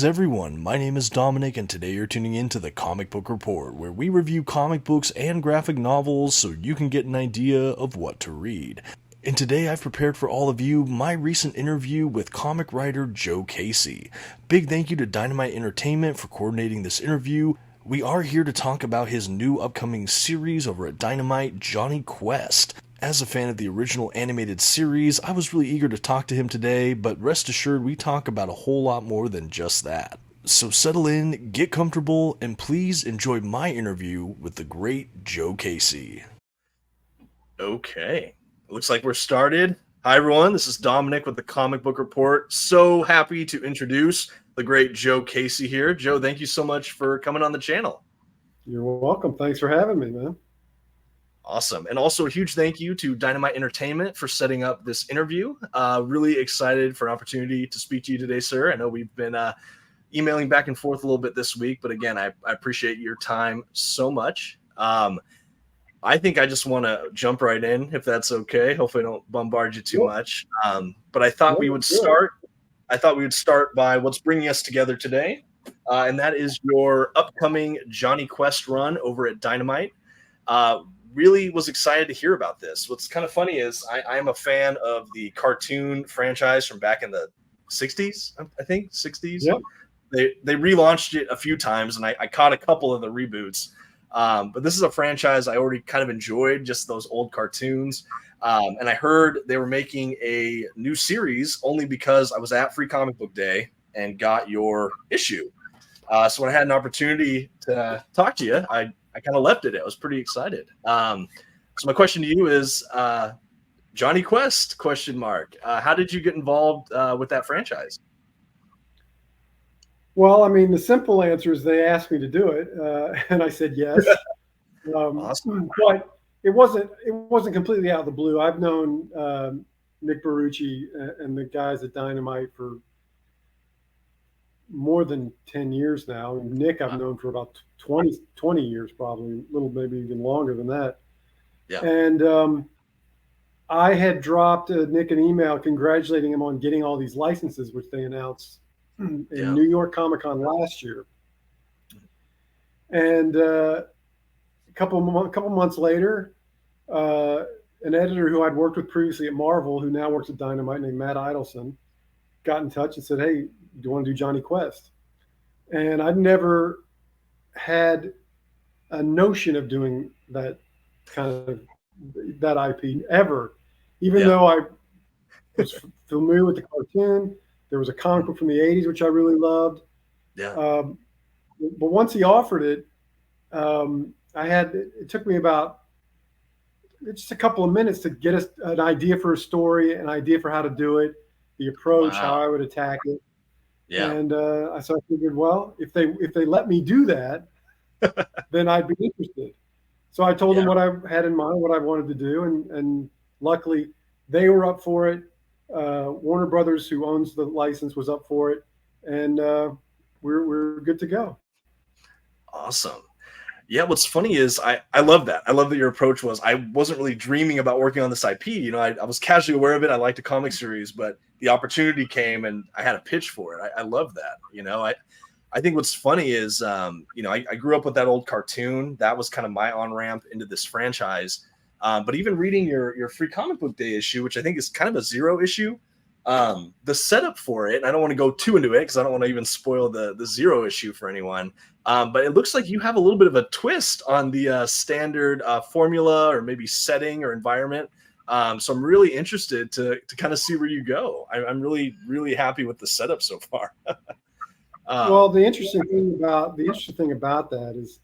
Greetings everyone, my name is Dominic and today you're tuning in to the Comic Book Report, where we review comic books and graphic novels so you can get an idea of what to read. And today I've prepared for all of you my recent interview with comic writer Joe Casey. Big thank you to Dynamite Entertainment for coordinating this interview. We are here to talk about his new upcoming series over at Dynamite, Johnny Quest. As a fan of the original animated series, I was really eager to talk to him today, but rest assured we talk about a whole lot more than just that. So settle in, get comfortable, and please enjoy my interview with the great Joe Casey. Okay, looks like we're started. Hi everyone, this is Dominic with the Comic Book Report. So happy to introduce the great Joe Casey here. Joe, thank you so much for coming on the channel. You're welcome. Thanks for having me, man. Awesome. And also a huge thank you to Dynamite Entertainment for setting up this interview. Really excited for an opportunity to speak to you today, sir. I know we've been emailing back and forth a little bit this week, but again, I appreciate your time so much. I think I just want to jump right in, if that's okay. Hopefully I don't bombard you too much. But I thought we would start. I thought we would start by what's bringing us together today, and that is your upcoming Johnny Quest run over at Dynamite. Really was excited to hear about this. What's kind of funny is I am a fan of the cartoon franchise from back in the 60s, I think, 60s. Yep. They relaunched it a few times, and I caught a couple of the reboots. But this is a franchise I already kind of enjoyed, just those old cartoons. And I heard they were making a new series only because I was at Free Comic Book Day and got your issue. So when I had an opportunity to talk to you, I kind of left it. I was pretty excited. So my question to you is, Johnny Quest, ? How did you get involved with that franchise? Well, I mean, the simple answer is they asked me to do it, and I said yes. Awesome. But it wasn't completely out of the blue. I've known Nick Barucci and the guys at Dynamite for more than 10 years now. And Nick I've known for about 20 years, probably a little, maybe even longer than that. Yeah. And I had dropped Nick an email congratulating him on getting all these licenses, which they announced in New York Comic Con last year. And a couple months later, an editor who I'd worked with previously at Marvel, who now works at Dynamite, named Matt Idelson, got in touch and said, "Hey, do you want to do Johnny Quest?" And I'd never had a notion of doing that kind of that IP ever, even though I was familiar with the cartoon. There was a comic book from the 80s, which I really loved. Yeah. But once he offered it, it took me about just a couple of minutes to get an idea for a story, an idea for how to do it, the approach, how I would attack it. Yeah. And I figured, well, if they let me do that, then I'd be interested. So I told them what I had in mind, what I wanted to do, and luckily they were up for it. Warner Brothers, who owns the license, was up for it, and we're good to go. Awesome. Yeah, what's funny is I love that. I love that your approach was, I wasn't really dreaming about working on this IP. You know, I was casually aware of it. I liked the comic series, but the opportunity came and I had a pitch for it. I love that. You know, I think what's funny is, you know, I grew up with that old cartoon. That was kind of my on-ramp into this franchise. But even reading your Free Comic Book Day issue, which I think is kind of a zero issue, the setup for it, and I don't want to go too into it because I don't want to even spoil the zero issue for anyone. But it looks like you have a little bit of a twist on the standard formula or maybe setting or environment. So I'm really interested to kind of see where you go. I'm really, really happy with the setup so far. Well, the interesting thing about that is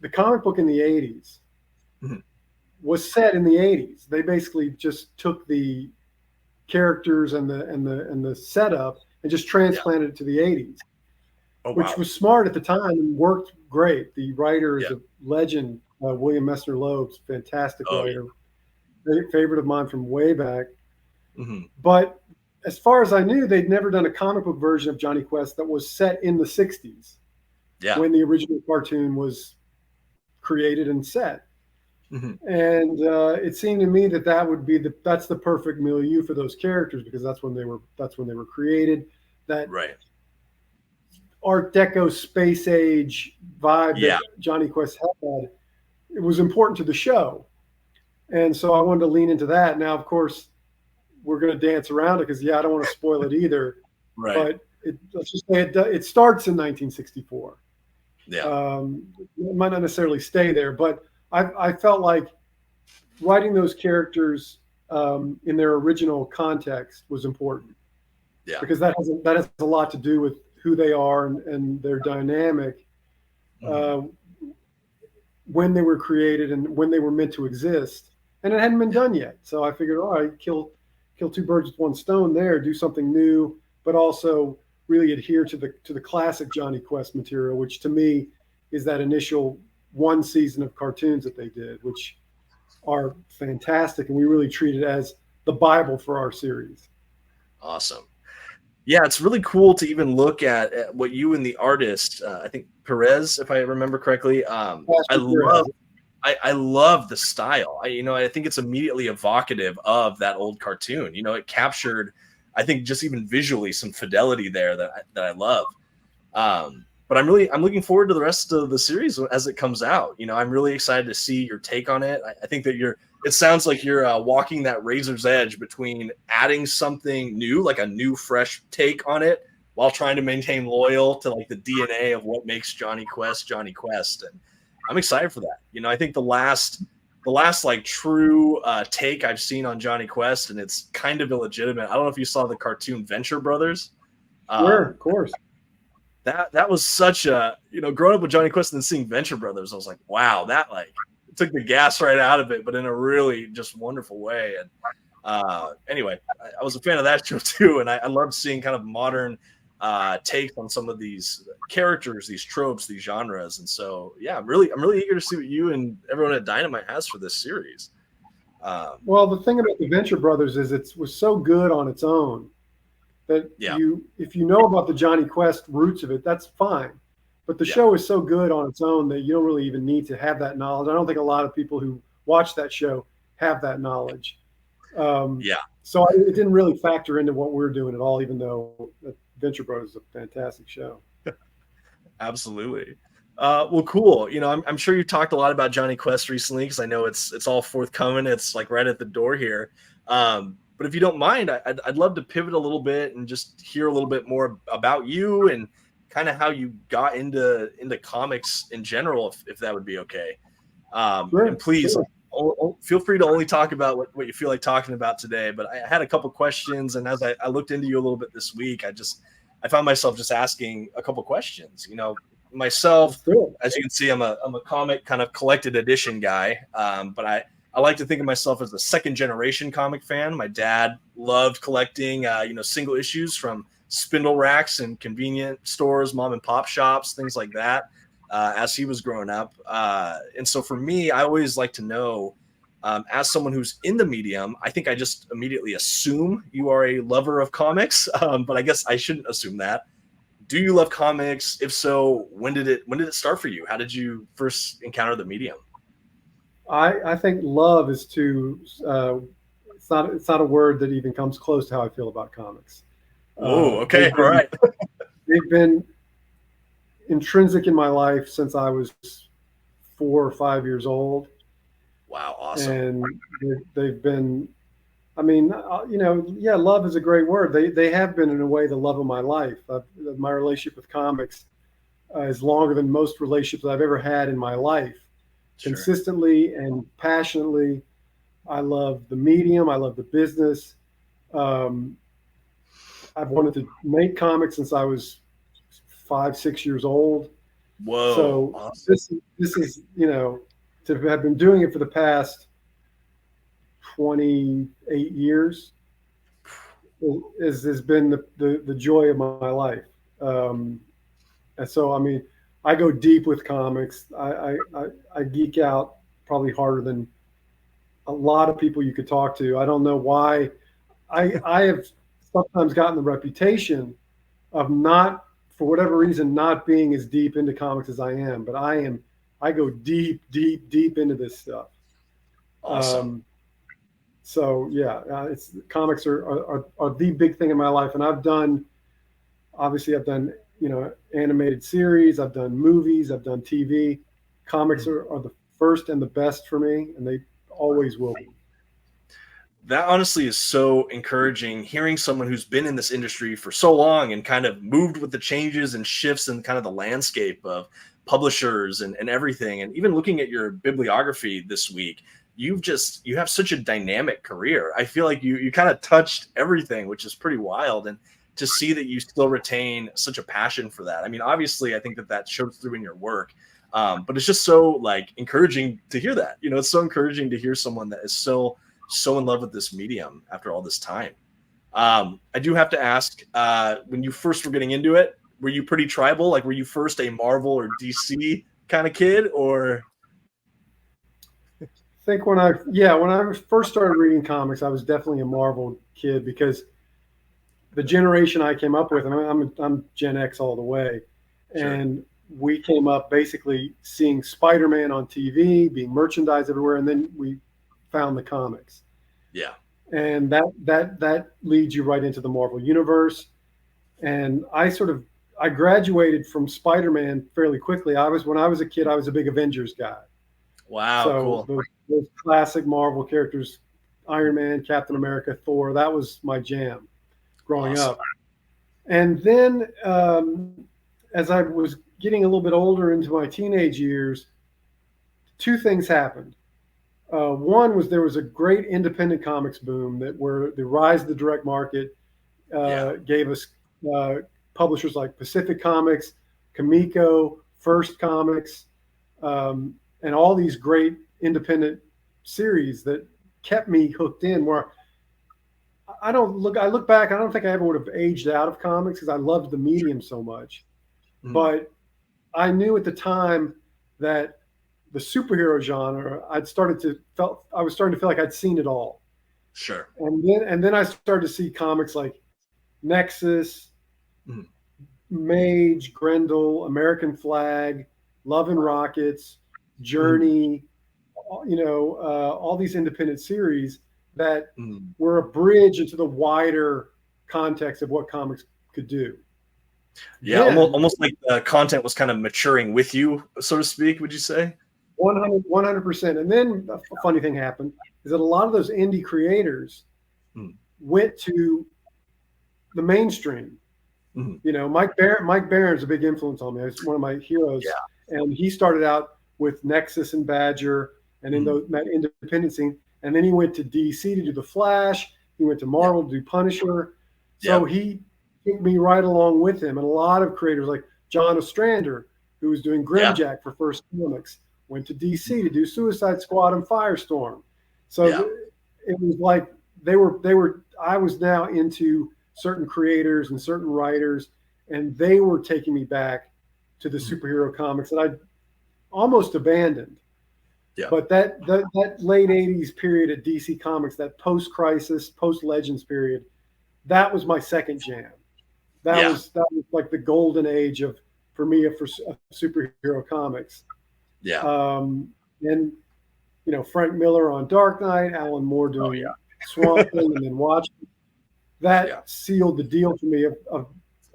the comic book in the 80s was set in the 80s. They basically just took the characters and the setup and just transplanted it to the 80s. Which was smart at the time and worked great. The writer is a legend, William Messner Loeb's fantastic writer, favorite of mine from way back. But as far as I knew, they'd never done a comic book version of Johnny Quest that was set in the 60s, when the original cartoon was created and set. And it seemed to me that would be that's the perfect milieu for those characters, because that's when they were created. That Art Deco space age vibe Yeah. that Johnny Quest had, it was important to the show. And so I wanted to lean into that. Now, of course, we're going to dance around it because, I don't want to spoil it either. Right. But let's just say it starts in 1964. Yeah. It might not necessarily stay there, but I felt like writing those characters in their original context was important. Yeah. Because that has a lot to do with who they are and their dynamic when they were created and when they were meant to exist. And it hadn't been done yet. So I figured, all right, kill two birds with one stone there, do something new, but also really adhere to the classic Johnny Quest material, which to me is that initial one season of cartoons that they did, which are fantastic. And we really treat it as the Bible for our series. Awesome. Yeah, it's really cool to even look at what you and the artist, I think Perez, if I remember correctly. I love the style. I think it's immediately evocative of that old cartoon. It captured, I think, just even visually some fidelity there that I love. But I'm looking forward to the rest of the series as it comes out. I'm really excited to see your take on it. I think that it sounds like you're walking that razor's edge between adding something new, like a new, fresh take on it, while trying to maintain loyal to like the DNA of what makes Johnny Quest, and I'm excited for that. I think the last like true take I've seen on Johnny Quest, and it's kind of illegitimate. I don't know if you saw the cartoon Venture Brothers. Sure, of course. That was such a, growing up with Johnny Quest and then seeing Venture Brothers, I was like, wow, that like took the gas right out of it, but in a really just wonderful way. And anyway, I was a fan of that show too, and I loved seeing kind of modern take on some of these characters, these tropes, these genres. And so, yeah, I'm really eager to see what you and everyone at Dynamite has for this series. Well, the thing about the Venture Brothers is it was so good on its own that if you know about the Johnny Quest roots of it, that's fine. But the show is so good on its own that you don't really even need to have that knowledge. I don't think a lot of people who watch that show have that knowledge. So it didn't really factor into what we're doing at all, even though Venture Brothers is a fantastic show. Absolutely. Well, cool. I'm sure you talked a lot about Johnny Quest recently because I know it's all forthcoming. It's like right at the door here. But if you don't mind, I'd love to pivot a little bit and just hear a little bit more about you and kind of how you got into comics in general, if that would be okay. Sure, and please feel free to only talk about what you feel like talking about today. But I had a couple questions, and as I looked into you a little bit this week, I found myself just asking a couple questions. Myself, as you can see, I'm a comic kind of collected edition guy, but I like to think of myself as a second generation comic fan. My dad loved collecting, single issues from spindle racks and convenient stores, mom and pop shops, things like that, as he was growing up. And so for me, I always like to know, as someone who's in the medium, I think I just immediately assume you are a lover of comics, but I guess I shouldn't assume that. Do you love comics? If so, when did it start for you? How did you first encounter the medium? I think love is too. It's not a word that even comes close to how I feel about comics. Oh, okay, all right. They've been intrinsic in my life since I was 4 or 5 years old. Wow, awesome. And they've been. I mean, love is a great word. They have been, in a way, the love of my life. My relationship with comics is longer than most relationships I've ever had in my life. Sure. Consistently and passionately. I love the medium. I love the business. I've wanted to make comics since I was 5, 6 years old. Whoa! So awesome. This is to have been doing it for the past 28 years has been the joy of my life. And so, I mean, I go deep with comics. I geek out probably harder than a lot of people you could talk to. I don't know why. I have sometimes gotten the reputation of not, for whatever reason, not being as deep into comics as I am. But I go deep into this stuff. Awesome. So yeah, comics are the big thing in my life, and I've done animated series. I've done movies. I've done TV. Comics are the first and the best for me, and they always will be. That honestly is so encouraging, hearing someone who's been in this industry for so long and kind of moved with the changes and shifts and kind of the landscape of publishers and everything. And even looking at your bibliography this week, you have such a dynamic career. I feel like you kind of touched everything, which is pretty wild. And to see that you still retain such a passion for that. I mean, obviously, I think that shows through in your work. But it's just so like encouraging to hear that. It's so encouraging to hear someone that is so in love with this medium after all this time. I do have to ask, when you first were getting into it, were you pretty tribal? Like, were you first a Marvel or DC kind of kid, or? I think when I first started reading comics, I was definitely a Marvel kid, because the generation I came up with, and I'm Gen X all the way, Sure. And we came up basically seeing Spider-Man on TV, being merchandised everywhere, and then we found the comics. Yeah. And that leads you right into the Marvel universe. And I graduated from Spider-Man fairly quickly. When I was a kid, I was a big Avengers guy. Wow, so cool. those classic Marvel characters, Iron Man, Captain America, Thor, that was my jam growing up. And then as I was getting a little bit older into my teenage years, two things happened. One was there was a great independent comics boom where the rise of the direct market gave us publishers like Pacific Comics, Comico, First Comics, and all these great independent series that kept me hooked in. Where I look back, I don't think I ever would have aged out of comics because I loved the medium so much. But I knew at the time that the superhero genre, I was starting to feel like I'd seen it all. Sure. And then I started to see comics like Nexus, Mage, Grendel, American Flag, Love and Rockets, Journey, all these independent series that were a bridge into the wider context of what comics could do. Yeah, almost like the content was kind of maturing with you, so to speak, would you say? 100%. And then a funny thing happened is that a lot of those indie creators went to the mainstream. Mike Barron's a big influence on me. He's one of my heroes. Yeah. And he started out with Nexus and Badger and in that independent scene. And then he went to DC to do The Flash. He went to Marvel to do Punisher. So he took me right along with him. And a lot of creators like John Ostrander, who was doing Grimjack for First Comics, went to DC to do Suicide Squad and Firestorm. So it was like I was now into certain creators and certain writers, and they were taking me back to the superhero comics that I almost abandoned. Yeah. But that late 80s period at DC Comics, that post-crisis, post-Legends period, that was my second jam. That was like the golden age for superhero comics. Yeah. And Frank Miller on Dark Knight, Alan Moore doing Swamp Thing, and then Watchmen. That sealed the deal for me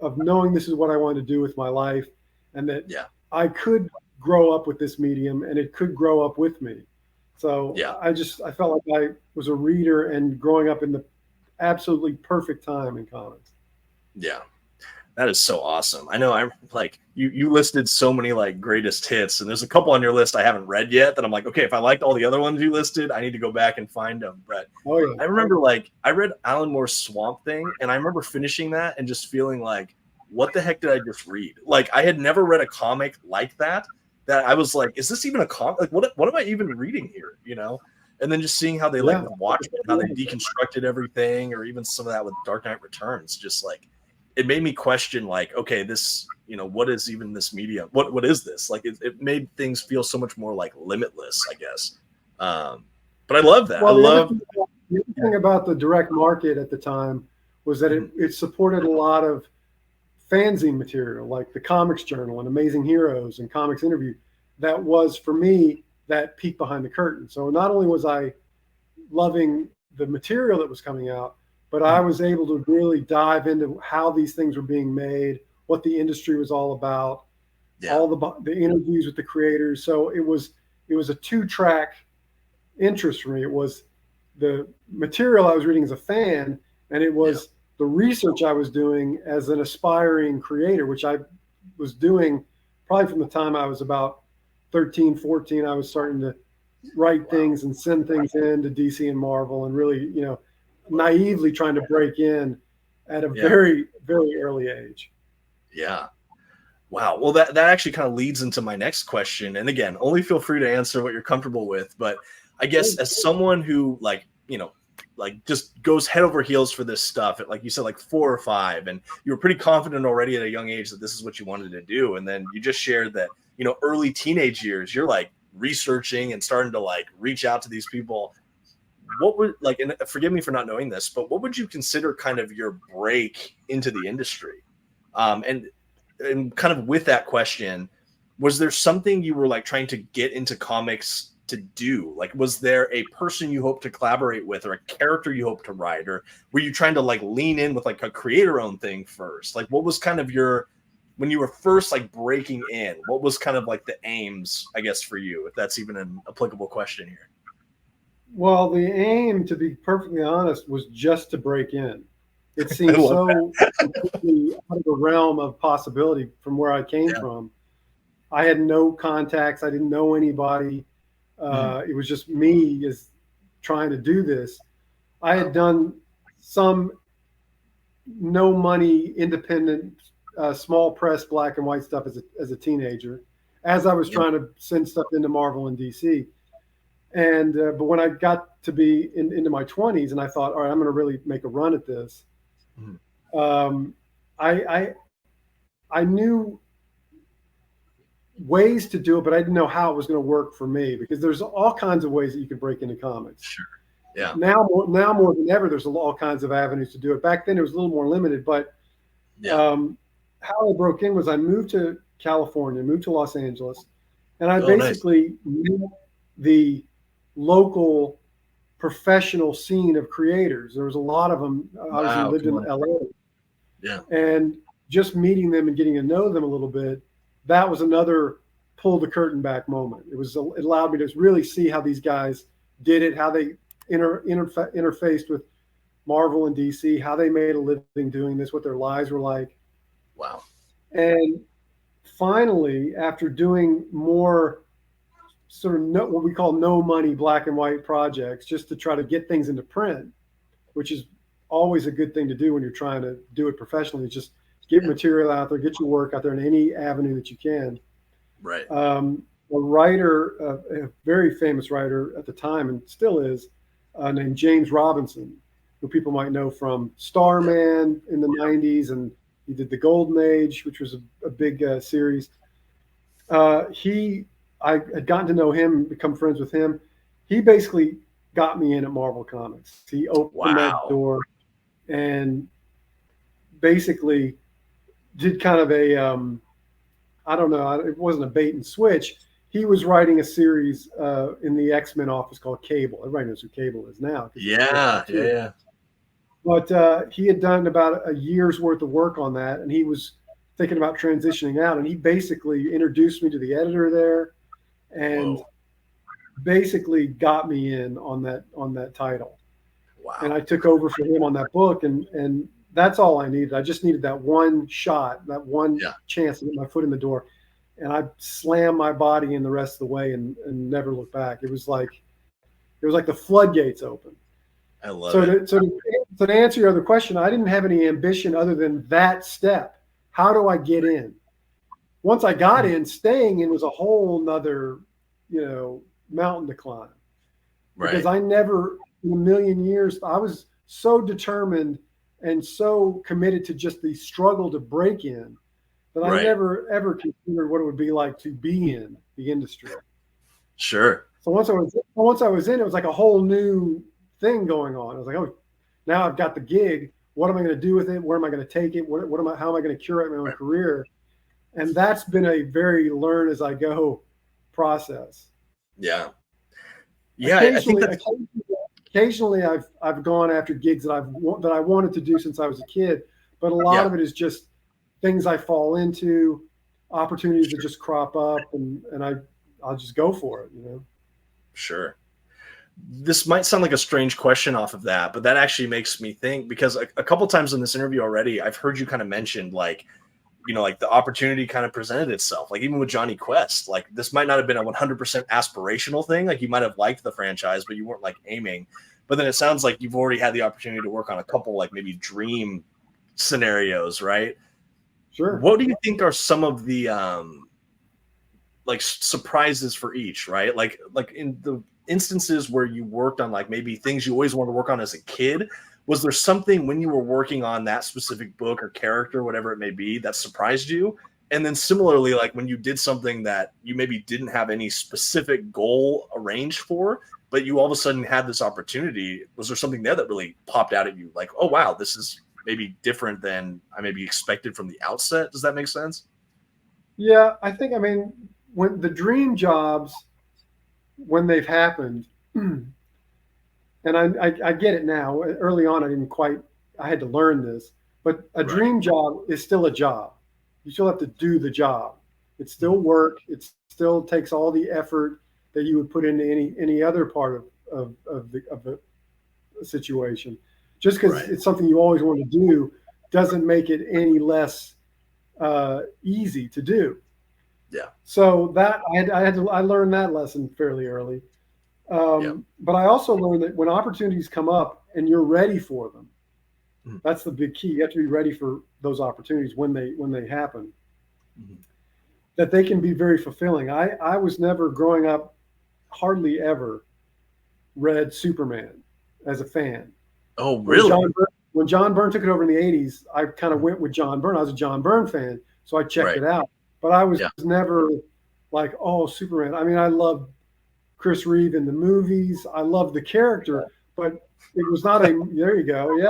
of knowing this is what I wanted to do with my life, and that I could grow up with this medium and it could grow up with me. So I felt like I was a reader and growing up in the absolutely perfect time in comics. Yeah. That is so awesome. I know I'm like you listed so many like greatest hits, and there's a couple on your list I haven't read yet that I'm like, okay, if I liked all the other ones you listed, I need to go back and find them. But I remember I read Alan Moore's Swamp Thing, and I remember finishing that and just feeling like, what the heck did I just read? Like, I had never read a comic like that I was like, is this even a comic? Like, what am I even reading here? And then just seeing how they watched it, how they deconstructed everything, or even some of that with Dark Knight Returns, just like, it made me question, like, okay, this, what is even this medium? What is this? Like, it made things feel so much more like limitless, I guess. But I love that. Well, the other thing about the direct market at the time was that it supported a lot of fanzine material, like the Comics Journal and Amazing Heroes and Comics Interview. That was, for me, that peek behind the curtain. So not only was I loving the material that was coming out, but I was able to really dive into how these things were being made, what the industry was all about, Yeah. all the interviews with the creators. So it was a 2-track interest for me. It was the material I was reading as a fan, and it was the research I was doing as an aspiring creator, which I was doing probably from the time I was about 13, 14. I was starting to write things and send things in to DC and Marvel, and really, naively trying to break in at a very, very early age. Yeah. Wow. Well, that actually kind of leads into my next question. And again, only feel free to answer what you're comfortable with. But I guess as someone who just goes head over heels for this stuff at, like you said, like 4 or 5, and you were pretty confident already at a young age that this is what you wanted to do. And then you just shared that, early teenage years, you're like researching and starting to like reach out to these people. What would and forgive me for not knowing this, but what would you consider kind of your break into the industry? And kind of with that question, was there something you were like trying to get into comics to do? Like, was there a person you hope to collaborate with, or a character you hope to write, or were you trying to like lean in with like a creator-owned thing first? Like, what was kind of when you were first like breaking in, what was kind of like the aims, I guess, for you, if that's even an applicable question here? Well, the aim, to be perfectly honest, was just to break in. It seemed so completely out of the realm of possibility from where I came from. I had no contacts. I didn't know anybody. It was just me as trying to do this. I had done some no money, independent, small press black and white stuff as a teenager, as I was trying to send stuff into Marvel and DC. And but when I got to be into my 20s, and I thought, all right, I'm going to really make a run at this. I knew ways to do it, but I didn't know how it was going to work for me, because there's all kinds of ways that you can break into comics. Sure. Yeah. Now more than ever, there's all kinds of avenues to do it. Back then, it was a little more limited. But how I broke in was I moved to California, moved to Los Angeles, and I basically knew the local professional scene of creators. There was a lot of them. I lived in LA. Yeah. And just meeting them and getting to know them a little bit, that was another pull the curtain back moment. It allowed me to really see how these guys did it, how they interfaced with Marvel and DC, how they made a living doing this, what their lives were like. Wow. And finally, after doing more sort of what we call no money black and white projects, just to try to get things into print, which is always a good thing to do when you're trying to do it professionally. Just get material out there, get your work out there in any avenue that you can. Right. A writer, a very famous writer at the time, and still is, named James Robinson, who people might know from Starman in the 90s, and he did the Golden Age, which was a big series. I had gotten to know him, become friends with him. He basically got me in at Marvel Comics. He opened that door and basically did kind of a, I don't know, it wasn't a bait and switch. He was writing a series in the X-Men office called Cable. Everybody knows who Cable is now. Yeah. But he had done about a year's worth of work on that, and he was thinking about transitioning out. And he basically introduced me to the editor there, and basically got me in on that title. Wow. And I took over for him on that book, and that's all I needed. I just needed that one shot, that one chance to get my foot in the door. And I slammed my body in the rest of the way and never looked back. It was like the floodgates open. I love it. So to answer your other question, I didn't have any ambition other than that step. How do I get in? Once I got in, staying in was a whole nother, mountain to climb. Right. Because I never in a million years, I was so determined and so committed to just the struggle to break in that I never, ever considered what it would be like to be in the industry. Sure. So once I was in, it was like a whole new thing going on. I was like, oh, now I've got the gig. What am I going to do with it? Where am I going to take it? How am I going to curate my own career? And that's been a very learn as I go process. Yeah. Occasionally I've gone after gigs that I wanted to do since I was a kid, but a lot of it is just things I fall into, opportunities that just crop up, and I'll just go for it, you know. Sure. This might sound like a strange question off of that, but that actually makes me think, because a couple times in this interview already, I've heard you kind of mentioned like, you know, like the opportunity kind of presented itself. Like even with Johnny Quest, like this might not have been a 100% aspirational thing. Like you might have liked the franchise, but you weren't like aiming. But then it sounds like you've already had the opportunity to work on a couple like maybe dream scenarios, right? Sure. What do you think are some of the like surprises for each, right? Like in the instances where you worked on like maybe things you always wanted to work on as a kid, was there something when you were working on that specific book or character, whatever it may be, that surprised you? And then similarly, like when you did something that you maybe didn't have any specific goal arranged for, but you all of a sudden had this opportunity, was there something there that really popped out at you? Like, oh, wow, this is maybe different than I maybe expected from the outset. Does that make sense? Yeah, I think, I mean, when the dream jobs, when they've happened, and I get it now. Early on, I had to learn this, but a dream job is still a job. You still have to do the job. It's still work. It still takes all the effort that you would put into any other part of the situation. Just because it's something you always want to do doesn't make it any less easy to do. Yeah. So that I learned that lesson fairly early. But I also learned that when opportunities come up and you're ready for them, that's the big key. You have to be ready for those opportunities when they happen. That they can be very fulfilling. I was never, growing up, hardly ever read Superman as a fan. Oh, really? When John Byrne took it over in the 80s, I kind of went with John Byrne. I was a John Byrne fan, so I checked it out. But I was never like, oh, Superman. I mean, I loved Chris Reeve in the movies. I loved the character, but it was not a, there you go, yeah.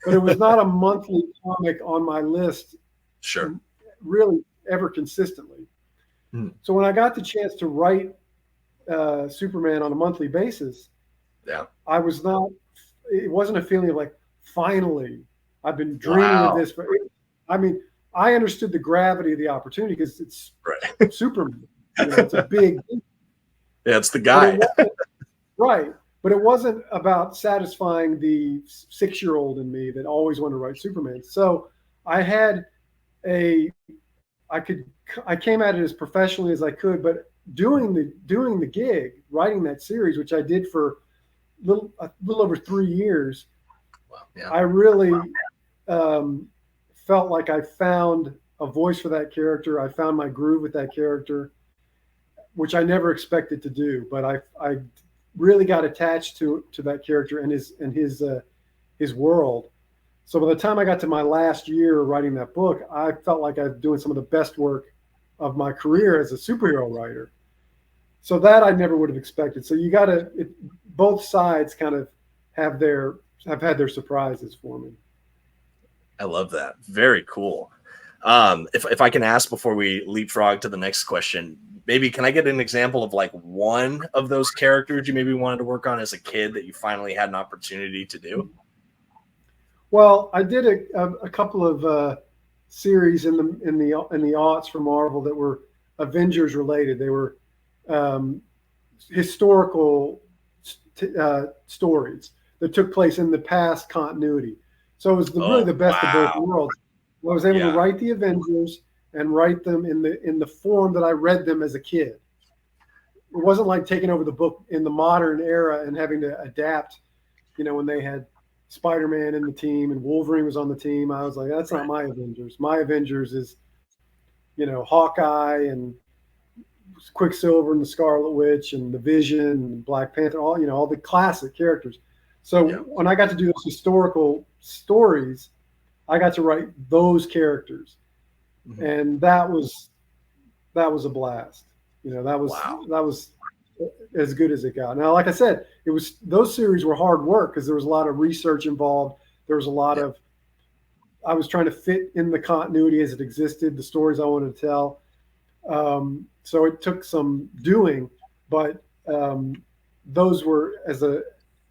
But it was not a monthly comic on my list. Sure. Really ever consistently. So when I got the chance to write Superman on a monthly basis, I was not, it wasn't a feeling of like, finally, I've been dreaming of this. I mean, I understood the gravity of the opportunity because it's Superman. You know, it's a big. Yeah, it's the guy. Right. But it wasn't about satisfying the 6-year-old in me that always wanted to write Superman. So I had I came at it as professionally as I could, but doing the gig, writing that series, which I did for a little over 3 years, I really felt like I found a voice for that character. I found my groove with that character, which I never expected to do. But I really got attached to that character and his world. So by the time I got to my last year writing that book, I felt like I was doing some of the best work of my career as a superhero writer. So that I never would have expected. So you got to, both sides kind of have had their surprises for me. I love that. Very cool. If I can ask before we leapfrog to the next question, maybe can I get an example of like one of those characters you maybe wanted to work on as a kid that you finally had an opportunity to do? Well, I did a couple of series in the aughts for Marvel that were Avengers related. They were historical stories that took place in the past continuity. So it was really the best of both worlds. I was able to write the Avengers and write them in the form that I read them as a kid. It wasn't like taking over the book in the modern era and having to adapt, you know, when they had Spider-Man in the team and Wolverine was on the team. I was like, that's not my Avengers. My Avengers is, you know, Hawkeye and Quicksilver and the Scarlet Witch and the Vision and Black Panther, all the classic characters. So when I got to do those historical stories, I got to write those characters, and that was a blast. You know, that was as good as it got. Now, like I said, those series were hard work because there was a lot of research involved. There was a lot of, I was trying to fit in the continuity as it existed, the stories I wanted to tell. So it took some doing, but those were,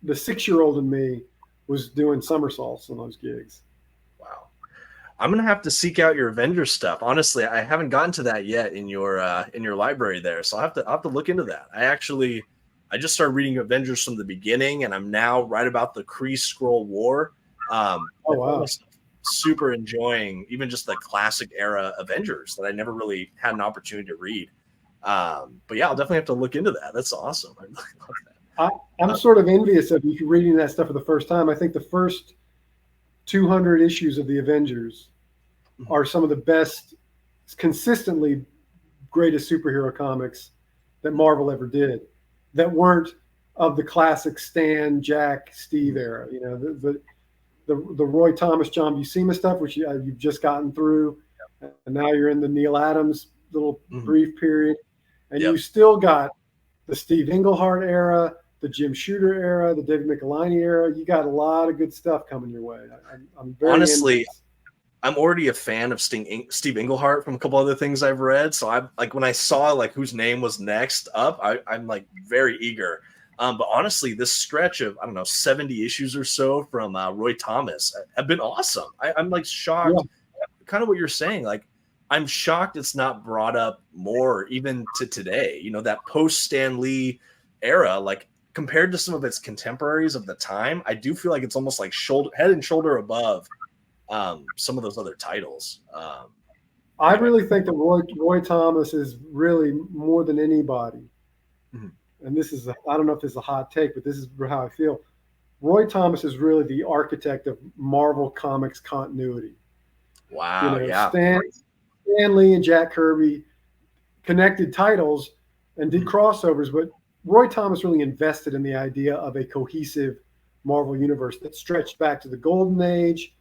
the 6-year-old in me was doing somersaults on those gigs. Wow. I'm gonna have to seek out your Avengers stuff. Honestly, I haven't gotten to that yet in your library there, so I'll have to look into that. I just started reading Avengers from the beginning, and I'm now right about the Kree Skrull War. Oh wow! Super enjoying even just the classic era Avengers that I never really had an opportunity to read. But yeah, I'll definitely have to look into that. That's awesome. I really love that. I'm sort of envious of you reading that stuff for the first time. I think the first 200 issues of the Avengers are some of the best, consistently greatest superhero comics that Marvel ever did, that weren't of the classic Stan, Jack, Steve era. You know, the Roy Thomas, John Buscema stuff, which you've just gotten through, and now you're in the Neil Adams little brief period, and you still got the Steve Englehart era, the Jim Shooter era, the David Michelinie era. You got a lot of good stuff coming your way. I'm very honestly envious. I'm already a fan of Steve Englehart from a couple other things I've read. So I'm like, when I saw like whose name was next up, I'm like very eager. But honestly, this stretch of, I don't know, 70 issues or so from Roy Thomas have been awesome. I'm like shocked, kind of what you're saying. Like, I'm shocked it's not brought up more even to today. You know, that post Stan Lee era, like compared to some of its contemporaries of the time, I do feel like it's almost like head and shoulder above some of those other titles. I really think that Roy Thomas is really, more than anybody, and this is, I don't know if this is a hot take, but this is how I feel. Roy Thomas is really the architect of Marvel Comics continuity. Wow, Stan Lee and Jack Kirby connected titles and did crossovers, but Roy Thomas really invested in the idea of a cohesive Marvel universe that stretched back to the Golden Age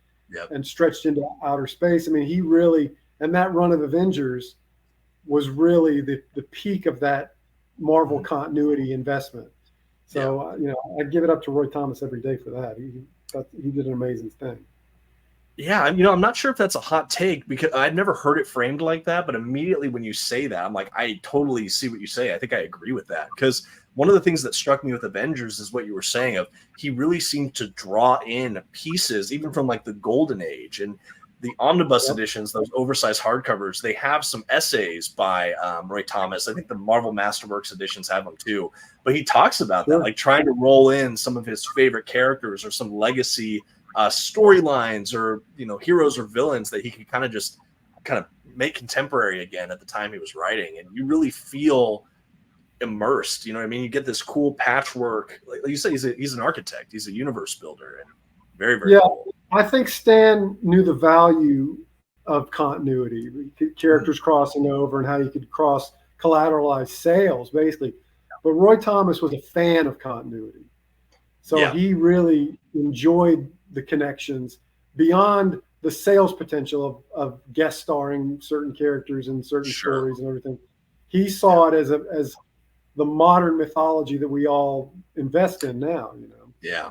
and stretched into outer space. I mean, he really, and that run of Avengers was really the peak of that Marvel continuity investment. So, you know, I'd give it up to Roy Thomas every day for that. He did an amazing thing. Yeah, you know, I'm not sure if that's a hot take because I'd never heard it framed like that, but immediately when you say that, I'm like, I totally see what you say. I think I agree with that because one of the things that struck me with Avengers is what you were saying of he really seemed to draw in pieces even from like the Golden Age and the omnibus editions, those oversized hardcovers. They have some essays by Roy Thomas. I think the Marvel Masterworks editions have them too, but he talks about that, like trying to roll in some of his favorite characters or some legacy storylines or, you know, heroes or villains that he could kind of make contemporary again at the time he was writing, and you really feel immersed. You know what I mean? You get this cool patchwork, like you say, he's an architect, he's a universe builder, and very cool. I think Stan knew the value of continuity, characters crossing over, and how you could cross collateralized sales basically, but Roy Thomas was a fan of continuity, so he really enjoyed the connections beyond the sales potential of guest starring certain characters in certain stories and everything. He saw it as the modern mythology that we all invest in now, you know? Yeah.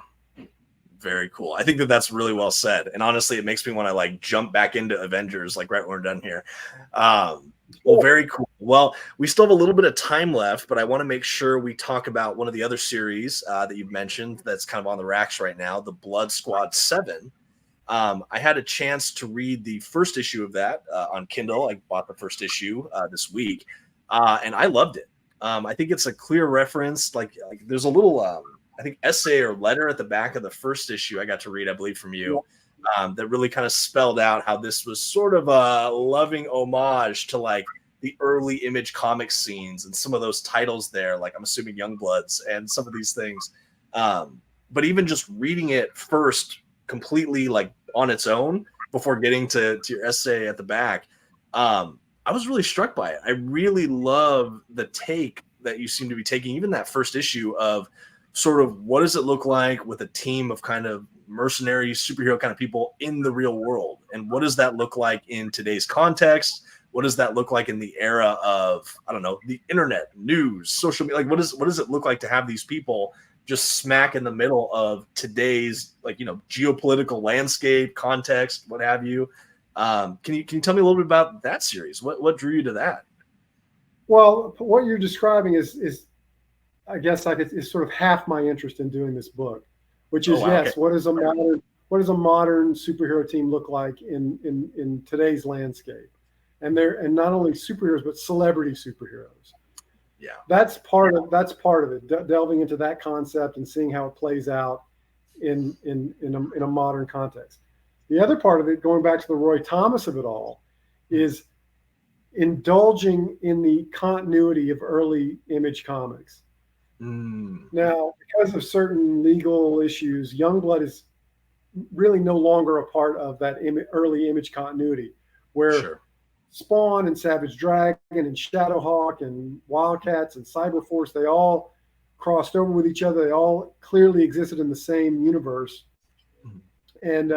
Very cool. I think that's really well said. And honestly, it makes me want to like jump back into Avengers, like right when we're done here. Well, very cool. Well, we still have a little bit of time left, but I want to make sure we talk about one of the other series that you've mentioned that's kind of on the racks right now, the Blood Squad 7. I had a chance to read the first issue of that on Kindle. I bought the first issue this week, and I loved it. I think it's a clear reference. Like there's a little, I think, essay or letter at the back of the first issue I got to read, I believe, from you. That really kind of spelled out how this was sort of a loving homage to like the early Image Comics scenes and some of those titles there, like I'm assuming Youngbloods and some of these things. But even just reading it first completely like on its own before getting to your essay at the back, I was really struck by it. I really love the take that you seem to be taking, even that first issue of sort of what does it look like with a team of kind of mercenary superhero kind of people in the real world, and what does that look like in today's context? What does that look like in the era of, I don't know, the internet, news, social media? Like what does it look like to have these people just smack in the middle of today's, like, you know, geopolitical landscape, context, what have you? Can you tell me a little bit about that series? What drew you to that? Well, what you're describing is I guess is sort of half my interest in doing this book, which is what is a what does a modern superhero team look like in today's landscape? And not only superheroes, but celebrity superheroes. Yeah, that's part of it. Delving into that concept and seeing how it plays out in a modern context. The other part of it, going back to the Roy Thomas of it all, is indulging in the continuity of early Image comics. Now, because of certain legal issues, Youngblood is really no longer a part of that early Image continuity, where Spawn and Savage Dragon and Shadowhawk and Wildcats and Cyberforce, they all crossed over with each other. They all clearly existed in the same universe. And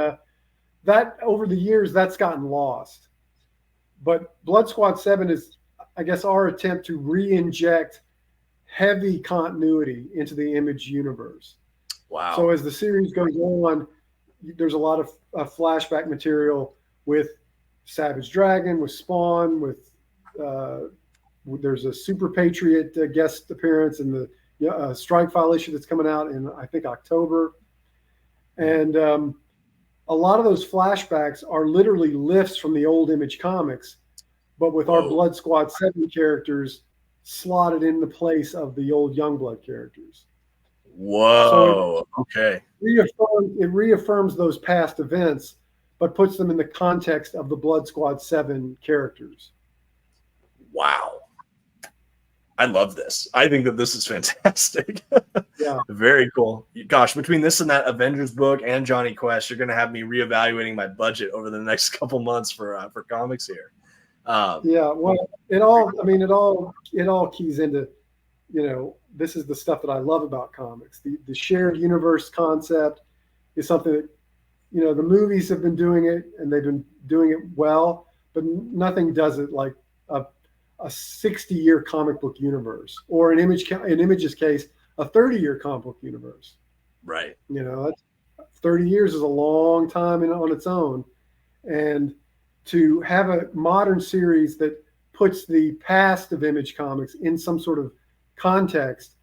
that over the years, that's gotten lost. But Blood Squad 7 is, I guess, our attempt to re-inject heavy continuity into the Image universe. Wow. So as the series goes on, there's a lot of flashback material with Savage Dragon, with Spawn, with there's a Super Patriot guest appearance in the Strike File issue that's coming out in, I think, October. And a lot of those flashbacks are literally lifts from the old Image comics, but with our Blood Squad 7 characters slotted in the place of the old Youngblood characters. Whoa. So okay. It reaffirms those past events, but puts them in the context of the Blood Squad 7 characters. Wow. I love this. I think that this is fantastic. Yeah. Very cool. Gosh, between this and that Avengers book and Johnny Quest, you're going to have me reevaluating my budget over the next couple months for comics here. Yeah. Well, it all keys into, this is the stuff that I love about comics. The shared universe concept is something that, the movies have been doing it and they've been doing it well, but nothing does it like a 60-year comic book universe, or in Image's case, a 30-year comic book universe. Right. 30 years is a long time on its own. And to have a modern series that puts the past of Image comics in some sort of context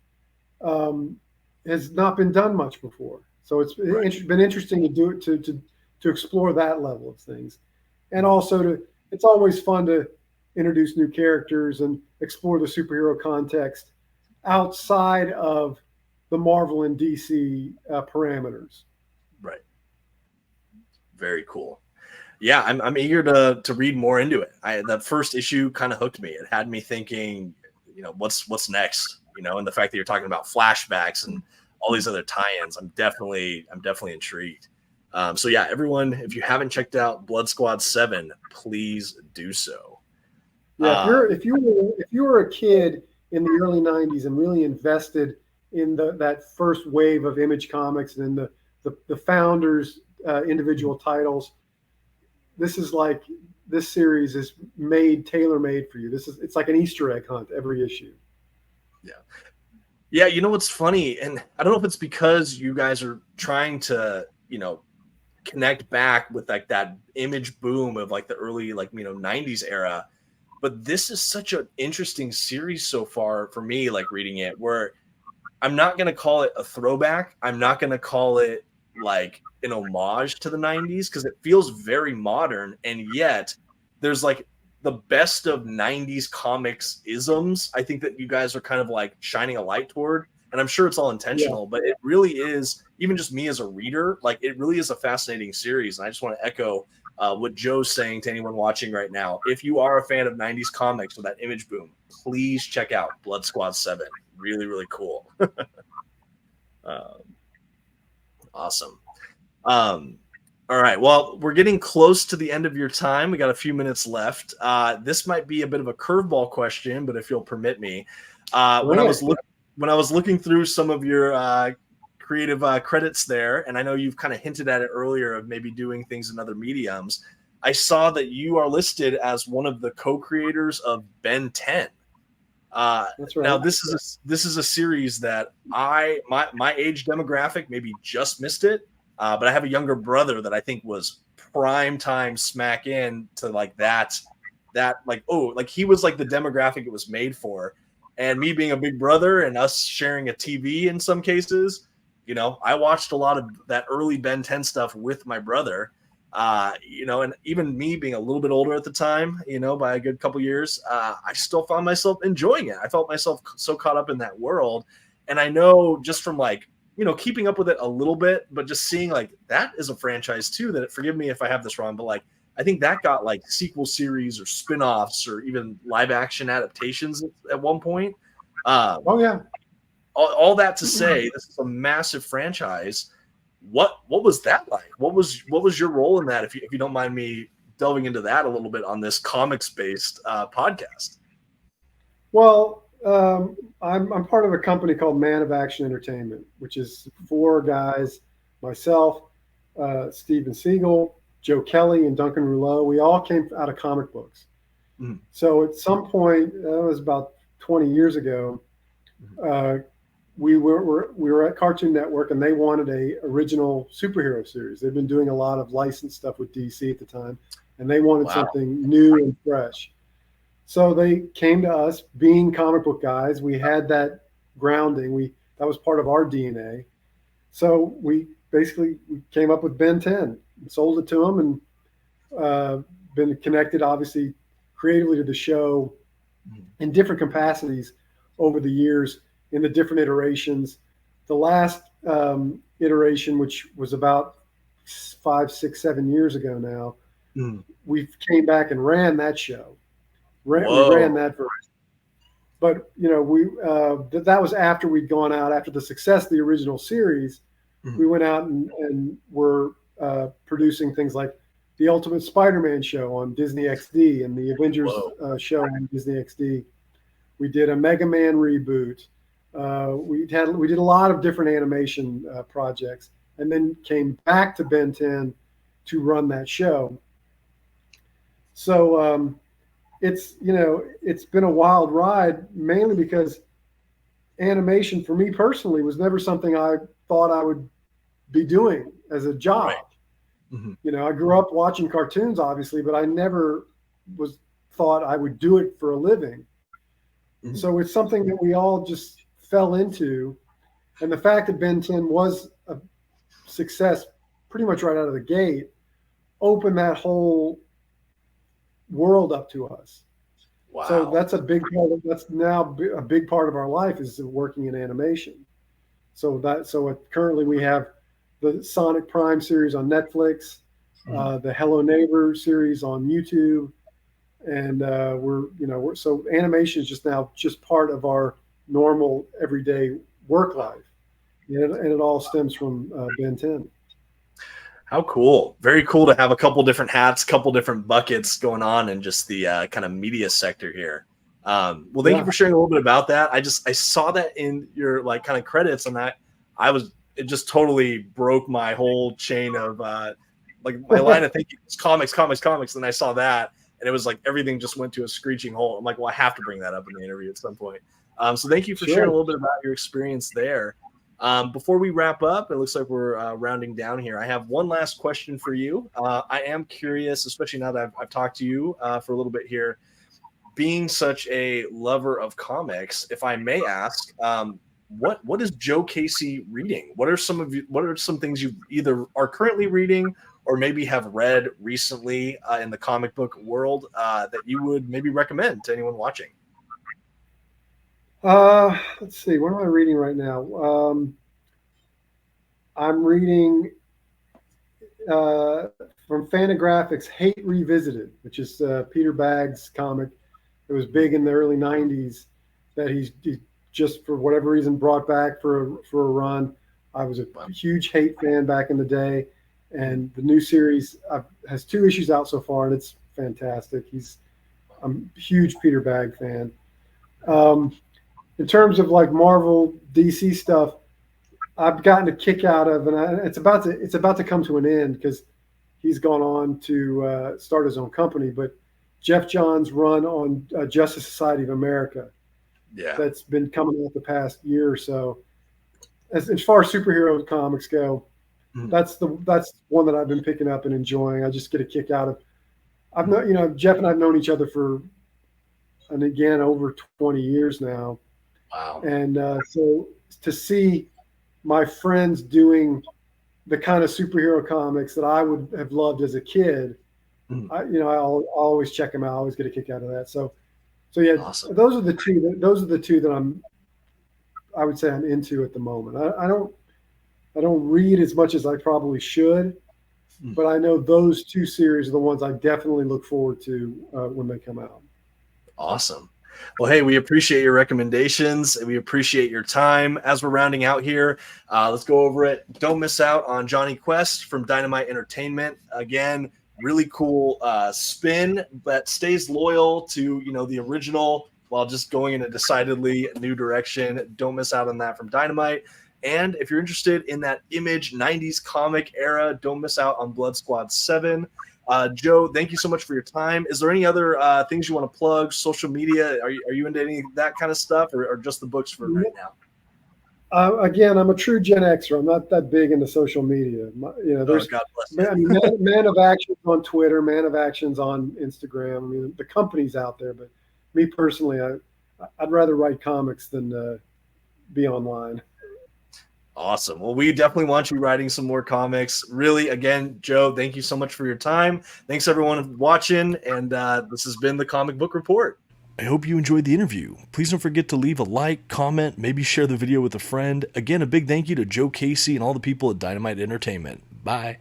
has not been done much before. So it's been interesting to do it, to explore that level of things. And also it's always fun to introduce new characters and explore the superhero context outside of the Marvel and DC parameters. Right. Very cool. Yeah, I'm eager to read more into it. That first issue kind of hooked me. It had me thinking, what's next? And the fact that you're talking about flashbacks and all these other tie-ins, I'm definitely intrigued. So yeah, everyone, if you haven't checked out Blood Squad 7, please do so. Yeah, if you were a kid in the early 90s and really invested in that first wave of Image comics and in the founders' individual titles, this series is tailor-made for you. It's like an Easter egg hunt every issue. Yeah. Yeah, what's funny, and I don't know if it's because you guys are trying to, connect back with like that Image boom of like the early 90s era, but this is such an interesting series so far for me, like reading it, where I'm not going to call it a throwback. I'm not going to call it like an homage to the 90s because it feels very modern, and yet there's like the best of 90s comics isms. I think that you guys are kind of like shining a light toward, and I'm sure it's all intentional, but it really is, even just me as a reader, like it really is a fascinating series. And I just want to echo what Joe's saying to anyone watching right now. If you are a fan of 90s comics or that Image boom, please check out Blood Squad 7. Really, really cool. Awesome. All right. Well, we're getting close to the end of your time. We got a few minutes left. This might be a bit of a curveball question, but if you'll permit me, when I was looking through some of your creative credits there, and I know you've kind of hinted at it earlier of maybe doing things in other mediums, I saw that you are listed as one of the co-creators of Ben 10. That's right. Now this is a series that my age demographic maybe just missed it. But I have a younger brother that I think was prime time smack in to like that he was like the demographic it was made for. And me being a big brother and us sharing a TV in some cases, You know, I watched a lot of that early Ben 10 stuff with my brother. You know, and even me being a little bit older at the time, you know, by a good couple years, I still found myself enjoying it. I felt myself so caught up in that world. And I know just from like, you know, keeping up with it a little bit, but just seeing like that is a franchise too, that forgive me if I have this wrong, but like, I think that got like sequel series or spin-offs or even live action adaptations at one point. Oh yeah. All that to say, this is a massive franchise. What was that like? What was your role in that? If you don't mind me delving into that a little bit on this comics based podcast. Well, I'm part of a company called Man of Action Entertainment, which is 4 guys, myself, Steven Siegel, Joe Kelly, and Duncan Rouleau. We all came out of comic books. Mm. So at some point, that was about 20 years ago, we were at Cartoon Network, and they wanted a original superhero series. They've been doing a lot of licensed stuff with DC at the time, and they wanted something new and fresh. So they came to us, being comic book guys. We had that grounding. That was part of our DNA. So we came up with Ben 10, and sold it to them, and been connected, obviously, creatively to the show in different capacities over the years, in the different iterations. The last iteration, which was about 5, 6, 7 years ago now, we came back and ran that show. We ran that version. But, you know, that was after we'd gone out, after the success of the original series. We went out and were producing things like the Ultimate Spider-Man show on Disney XD and the Avengers show on Disney XD. We did a Mega Man reboot. We did a lot of different animation projects, and then came back to Ben 10 to run that show. So it's been a wild ride, mainly because animation for me personally was never something I thought I would be doing as a job. Right. You know, I grew up watching cartoons, obviously, but I never thought I would do it for a living. So it's something that we all just fell into. And the fact that Ben 10 was a success pretty much right out of the gate opened that whole world up to us. Wow. So that's that's now a big part of our life, is working in animation. So currently we have the Sonic Prime series on Netflix, the Hello Neighbor series on YouTube, and so animation is just part of our normal everyday work life, and it all stems from Ben 10. How cool. Very cool to have a couple different hats, couple different buckets going on in just the kind of media sector here. Well, thank you for sharing a little bit about that. I saw that in your like kind of credits, and that it just totally broke my whole chain of like my line of thinking was comics. And I saw that, and it was like everything just went to a screeching halt. I'm like, well, I have to bring that up in the interview at some point. So thank you for sharing a little bit about your experience there. Before we wrap up, it looks like we're rounding down here. I have one last question for you. I am curious, especially now that I've talked to you for a little bit here, being such a lover of comics, if I may ask, what is Joe Casey reading? What are some things you either are currently reading or maybe have read recently in the comic book world that you would maybe recommend to anyone watching? Let's see. What am I reading right now? I'm reading from Fantagraphics, Hate Revisited, which is Peter Bagge's comic. It was big in the early 90s that he just, for whatever reason, brought back for a run. I was a huge Hate fan back in the day, and the new series has 2 issues out so far, and it's fantastic. I'm a huge Peter Bagge fan. In terms of like Marvel, DC stuff, I've gotten a kick out of, and it's about to come to an end because he's gone on to start his own company. But Jeff Johns' run on Justice Society of America, that's been coming out the past year or so. As far as superhero comics go, that's one that I've been picking up and enjoying. I just get a kick out of. Jeff and I've known each other for, and again, over 20 years now. Wow. And so to see my friends doing the kind of superhero comics that I would have loved as a kid. I'll always check them out. I always get a kick out of that. So yeah, Awesome. those are the two that I would say I'm into at the moment. I don't read as much as I probably should, but I know those two series are the ones I definitely look forward to when they come out. Awesome. Well, hey, we appreciate your recommendations and we appreciate your time. As we're rounding out here, let's go over it. Don't miss out on Johnny Quest from Dynamite Entertainment. Again, really cool spin that stays loyal to the original while just going in a decidedly new direction. Don't miss out on that from Dynamite. And if you're interested in that Image 90s comic era, don't miss out on Blood Squad 7. Joe, thank you so much for your time. Is there any other things you want to plug? Social media? Are you into any of that kind of stuff, or just the books for right now? Again, I'm a true Gen Xer. I'm not that big into social media. There's God bless you. Man of Actions on Twitter, Man of Actions on Instagram. I mean, the company's out there, but me personally, I'd rather write comics than be online. Awesome. Well, we definitely want you writing some more comics. Really, again, Joe, thank you so much for your time. Thanks, everyone, watching. And this has been the Comic Book Report. I hope you enjoyed the interview. Please don't forget to leave a like, comment, maybe share the video with a friend. Again, a big thank you to Joe Casey and all the people at Dynamite Entertainment. Bye.